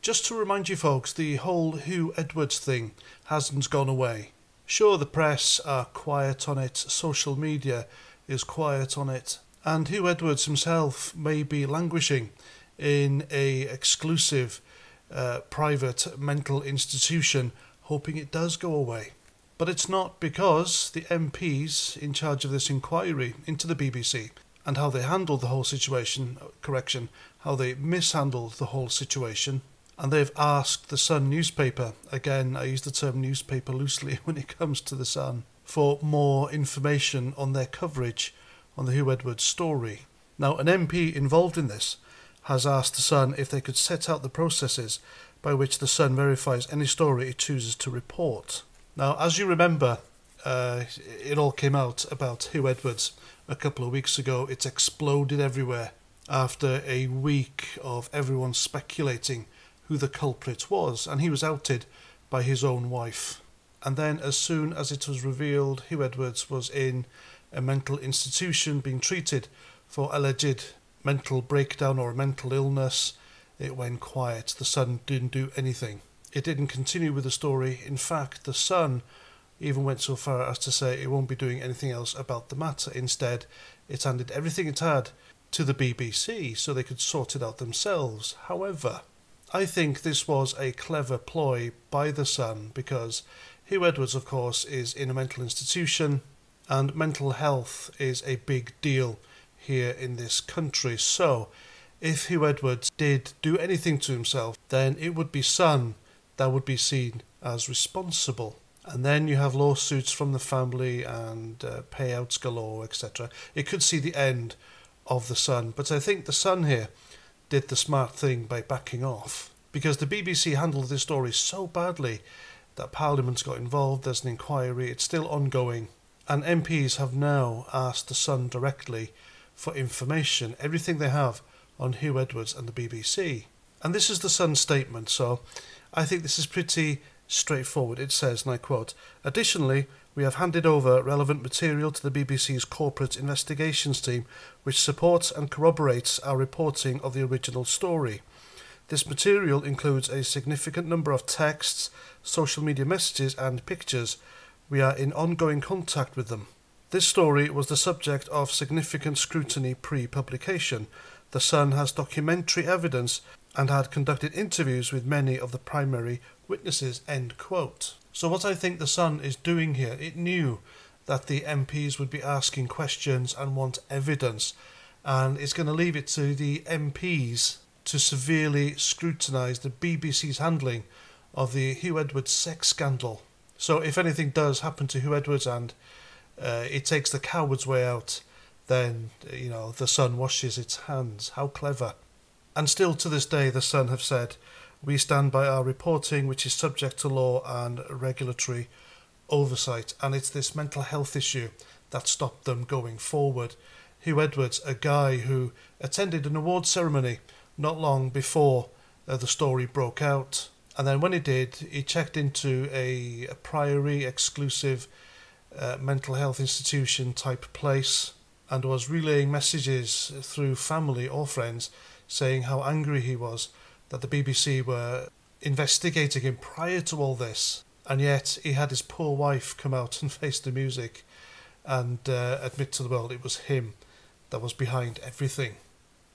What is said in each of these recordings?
Just to remind you folks, the whole Huw Edwards thing hasn't gone away. Sure, the press are quiet on it, social media is quiet on it, and Huw Edwards himself may be languishing in a exclusive private mental institution, hoping it does go away. But it's not, because the MPs in charge of this inquiry into the BBC and how they handled the whole situation, how they mishandled the whole situation, and they've asked the Sun newspaper, again I use the term newspaper loosely when it comes to the Sun, for more information on their coverage on the Huw Edwards story. Now, an MP involved in this has asked the Sun if they could set out the processes by which the Sun verifies any story it chooses to report. Now, as you remember, it all came out about Huw Edwards a couple of weeks ago. It's exploded everywhere after a week of everyone speculating who the culprit was, and he was outed by his own wife. And then as soon as it was revealed Huw Edwards was in a mental institution being treated for alleged mental breakdown or mental illness, it went quiet. The Sun didn't do anything. It didn't continue with the story. In fact, the Sun even went so far as to say it won't be doing anything else about the matter. Instead, it handed everything it had to the BBC so they could sort it out themselves. However, I think this was a clever ploy by the Sun, because Huw Edwards, of course, is in a mental institution, and mental health is a big deal here in this country. So, if Huw Edwards did do anything to himself, then it would be Sun that would be seen as responsible. And then you have lawsuits from the family and payouts galore, etc. It could see the end of the Sun. But I think the Sun here did the smart thing by backing off, because the BBC handled this story so badly that Parliament's got involved. There's an inquiry, it's still ongoing, and MPs have now asked the Sun directly for information, everything they have on Huw Edwards and the BBC. And this is the Sun's statement, so I think this is pretty straightforward. It says, and I quote, "Additionally, we have handed over relevant material to the BBC's corporate investigations team, which supports and corroborates our reporting of the original story. This material includes a significant number of texts, social media messages and pictures. We are in ongoing contact with them. This story was the subject of significant scrutiny pre-publication. The Sun has documentary evidence and had conducted interviews with many of the primary witnesses," end quote. So what I think the Sun is doing here, it knew that the MPs would be asking questions and want evidence, and it's going to leave it to the MPs to severely scrutinise the BBC's handling of the Huw Edwards sex scandal. So if anything does happen to Huw Edwards and it takes the coward's way out, then, you know, the Sun washes its hands. How clever. And still to this day, the Sun have said, "We stand by our reporting, which is subject to law and regulatory oversight." And it's this mental health issue that stopped them going forward. Huw Edwards, a guy who attended an awards ceremony not long before the story broke out. And then when he did, he checked into a Priory exclusive mental health institution type place and was relaying messages through family or friends saying how angry he was that the BBC were investigating him prior to all this. And yet he had his poor wife come out and face the music and admit to the world it was him that was behind everything.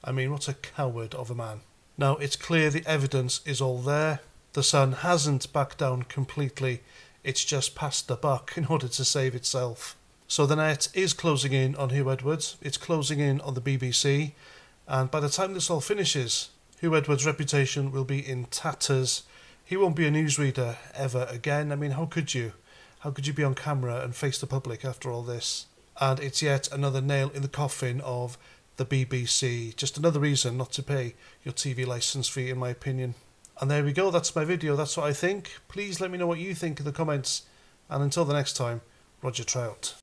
I mean, what a coward of a man. Now, it's clear the evidence is all there. The Sun hasn't backed down completely. It's just passed the buck in order to save itself. So the net is closing in on Huw Edwards. It's closing in on the BBC. And by the time this all finishes, Huw Edwards' reputation will be in tatters. He won't be a newsreader ever again. I mean, how could you? How could you be on camera and face the public after all this? And it's yet another nail in the coffin of the BBC. Just another reason not to pay your TV licence fee, in my opinion. And there we go. That's my video. That's what I think. Please let me know what you think in the comments. And until the next time, Roger Trout.